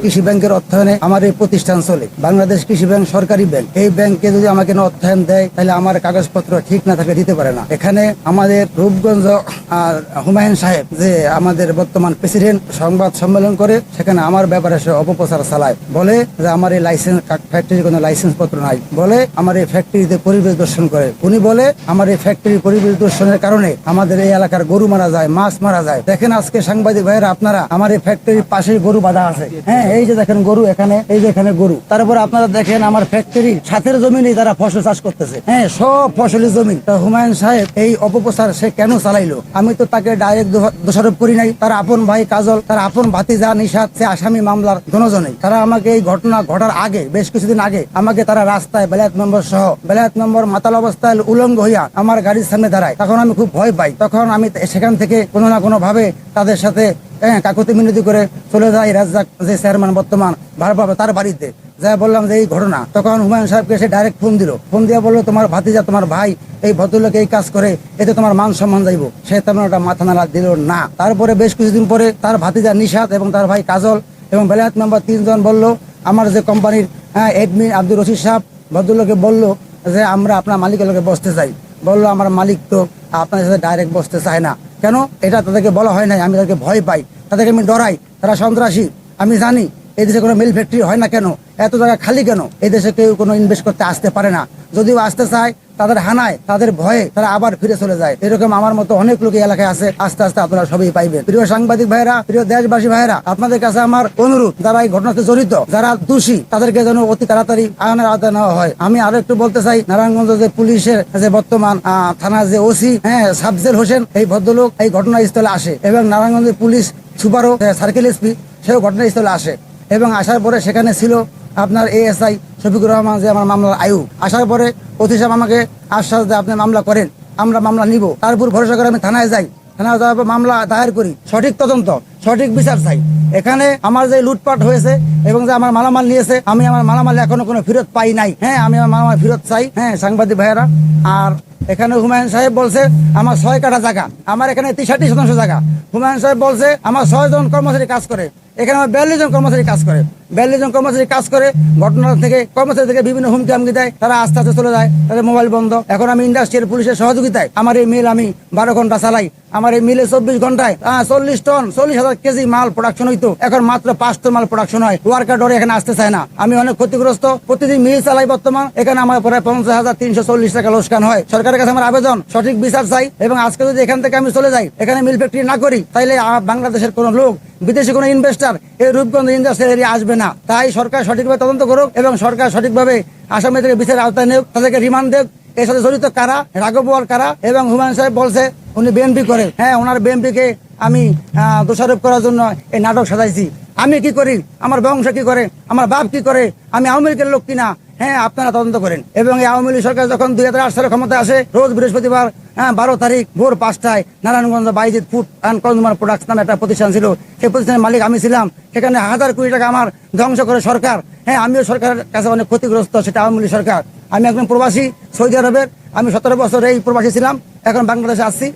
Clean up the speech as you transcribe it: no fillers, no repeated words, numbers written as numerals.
কৃষি ব্যাংকের অর্থায়নে আমার এই প্রতিষ্ঠান চলে। বাংলাদেশ কৃষি ব্যাংক সরকারি ব্যাংক। এই ব্যাংকে যদি আমাকে অর্থায়ন দেয় তাহলে আমার কাগজপত্র ঠিক না থাকে দিতে পারে না। এখানে আমাদের রূপগঞ্জ হুমায়ুন সাহেব যে আমাদের বর্তমান প্রেসিডেন্ট সংবাদ সম্মেলন করে সেখানে আমার ব্যাপারে সে অপপ্রচার চালায়, বলে যে আমার এই লাইসেন্স ফ্যাক্টরির কোনো লাইসেন্স পত্র নাই, বলে আমার এই ফ্যাক্টরিতে পরিবেশ দূষণ করে। উনি বলে আমার এই ফ্যাক্টরির পরিবেশ দূষণের কারণে আমাদের এই এলাকার গরু মারা যায়, মাছ মারা যায়। দেখেন আজকে সাংবাদিক ভাইয়েরা আপনারা আমার এই ফ্যাক্টরির পাশে গরু বাঁধা আছে। হ্যাঁ, এই যে দেখেন গরু, এখানে এই যে এখানে গরু। তারপর আপনারা দেখেন আমার ফ্যাক্টরি ছাদের জমিনে তারা ফসল চাষ করতেছে। হ্যাঁ, সব ফসলের জমি। হুমায়ুন সাহেব এই অপপ্রচার সে কেন চালাইলো? আমি তো তাকে ডাইরেক্ট দোষারোপ করি নাই। তার আপন ভাই কাজল, তার আপন ভাতিজা নিশাত, সে আসামি মামলার দুজনেই। তারা আমাকে এই ঘটনা ঘটার আগে, বেশ কিছুদিন আগে আমাকে তারা রাস্তায় বেলায়েত নম্বর সহ বেলায়েত নম্বর মাতাল অবস্থায় উলঙ্গ হইয়া আমার গাড়ির সামনে দাঁড়ায়। তখন আমি খুব ভয় পাই। তখন আমি সেখান থেকে কোনো না কোনো ভাবে তাদের সাথে কাকুতি মিনতি করে চলে যাই রাজ্জাক যে চেয়ারম্যান বর্তমান ভারপ্রাপ্ত, তার বাড়িতে যা বললাম যে এই ঘটনা। তখন হুমায়ুন সাহেবকে সে ডাইরেক্ট ফোন দিল। ফোন দিয়ে বললো তোমার ভাতিজা, তোমার ভাই এই ভদ্রলোক এই কাজ করে, এতে তোমার মান সম্মান যাইব। সে তেমন একটা মাথা নাড়া দিল না। তারপরে বেশ কিছুদিন পরে তার ভাতিজা নিশাত এবং তার ভাই কাজল এবং বেলায়েত নম্বর 3 জন বললো, আমার যে কোম্পানির এডমিন আব্দুর রশিদ সাহেব ভদ্রলোকে বললো যে আমরা আপনার মালিকের লোকে বসতে চাই। বললো আমার মালিক তো আপনার সাথে ডাইরেক্ট বসতে চায় না। কেন? এটা তাদেরকে বলা হয় নাই। আমি তাদেরকে ভয় পাই, তাদেরকে আমি ডরাই। তারা সন্ত্রাসী। আমি জানি এই দেশে কোনো মিল ফ্যাক্টরি হয় না কেন, এত জায়গা খালি কেন, এই দেশে কেউ কোনো ইনভেস্ট করতে আসতে পারে না। যদিও আসতে চায় তাদের হানায়, তাদের ভয়ে তারা আবার ফিরে চলে যায়। এরকম আমার মতো অনেক লোক এলাকায় আছে। আস্তে আস্তে আপনারা সবই পাইবেন। প্রিয় সাংবাদিক ভাইরা, প্রিয় দেশবাসী ভাইরা, আপনাদের কাছে আমার অনুরোধ, যারা এই ঘটনাতে জড়িত, যারা দোষী, তাদেরকে যেন অতি তাড়াতাড়ি আইনের আওতায় নেওয়া হয়। আমি আরো একটু বলতে চাই, নারায়ণগঞ্জ যে পুলিশের যে বর্তমান থানার যে ওসি সাবজেল হোসেন, এই ভদ্রলোক এই ঘটনাস্থলে আসে এবং নারায়ণগঞ্জের পুলিশ সুপারও সার্কেল এসপি সেও ঘটনাস্থলে আসে এবং আসার পরে সেখানে ছিল আপনার এএসআই শফিকুর রহমান, যে আমার মামলার আয়ু। আসার পরে অতি সাহেব আমাকে আশ্বাস দেয় আপনি মামলা করেন, আমরা মামলা নিব। তার উপর ভরসা করে আমি থানায় যাই। থানায় যাওয়ার পর মামলা দায়ের করি, সঠিক তদন্ত, সঠিক বিচার চাই। এখানে আমার যে লুটপাট হয়েছে এবং যে আমার মালামাল নিয়েছে, আমি আমার মালামাল এখনো কোনো ফেরত পাই নাই। হ্যাঁ, আমি আমার মালামাল ফেরত চাই। হ্যাঁ, সাংবাদিক ভাইয়েরা। আর এখানে হুমায়ুন সাহেব বলছে আমার 6 কাঠা জায়গা, আমার এখানে 63% জায়গা। হুমায়ুন সাহেব বলছে আমার 6 জন কর্মচারী কাজ করে, এখানে আমার 42 জন কর্মচারী কাজ করে। 42 জন কর্মচারী কাজ করে। ঘটনা থেকে কর্মচারী থেকে বিভিন্ন হুমকি আমকি দেয়, তারা আস্তে আস্তে চলে যায়, তাদের মোবাইল বন্ধ। এখন আমি ইন্ডাস্ট্রিয়াল পুলিশের সহযোগিতায় আমার এই মিল আমি 12 ঘন্টা চালাই। আমার এই মিলে 24 ঘন্টায় 40 টন 40,000 কেজি মাল প্রোডাকশন হইতো, এখন মাত্র 5 টন মাল প্রোডাকশন হয়। ওয়ার্কার ডরে এখানে আসতে চায় না। আমি অনেক ক্ষতিগ্রস্ত, প্রতিদিন মিল চালাই। বর্তমান এখানে আমার প্রায় 50,340 টাকা লোকসান হয়। সরকারের কাছে আমার আবেদন, সঠিক বিচার চাই। এবং আজকে যদি এখান থেকে আমি চলে যাই, এখানে মিল ফ্যাক্টরি না করি, তাইলে বাংলাদেশের কোন লোক, বিদেশি কোন ইনভেস্টার এই রূপগঞ্জ ইন্ডাস্ট্রিয়াল এরিয়া আসবে না। তাই সরকার সঠিকভাবে তদন্ত করুক এবং সরকার সঠিকভাবে আসামিদেরকে বিচারের আওতায় নেওক, তাদেরকে রিমান্ড দেব। এর সাথে জড়িত কারা, রাঘব বোয়াল কারা। এবং হুমায়ুন সাহেব বলছে উনি বিএনপি করে। হ্যাঁ, ওনার বিএনপিকে আমি দোষারোপ করার জন্য এই নাটক সাজাইছি। আমি কি করি, আমার বংশ কি করে, আমার বাপ কি করে, আমি আওয়ামী লীগের লোক কিনা, হ্যাঁ আপনারা তদন্ত করেন। এবং এই আওয়ামী লীগ সরকার যখন 2008 সালে ক্ষমতায় আসে, রোজ বৃহস্পতিবার 12 তারিখ ভোর 5টায় নারায়ণগঞ্জ বাইজিৎ ফুড অ্যান্ড কনজিউমার প্রোডাক্টস নামে একটা প্রতিষ্ঠান ছিল, সেই প্রতিষ্ঠানের মালিক আমি ছিলাম। সেখানে 1000 কোটি টাকা আমার ধ্বংস করে সরকার। হ্যাঁ, আমিও সরকারের কাছে অনেক ক্ষতিগ্রস্ত, সেটা আওয়ামী লীগ সরকার। আমি একজন প্রবাসী সৌদি আরবের, আমি 17 বছর এই প্রবাসী ছিলাম, এখন বাংলাদেশে আসছি।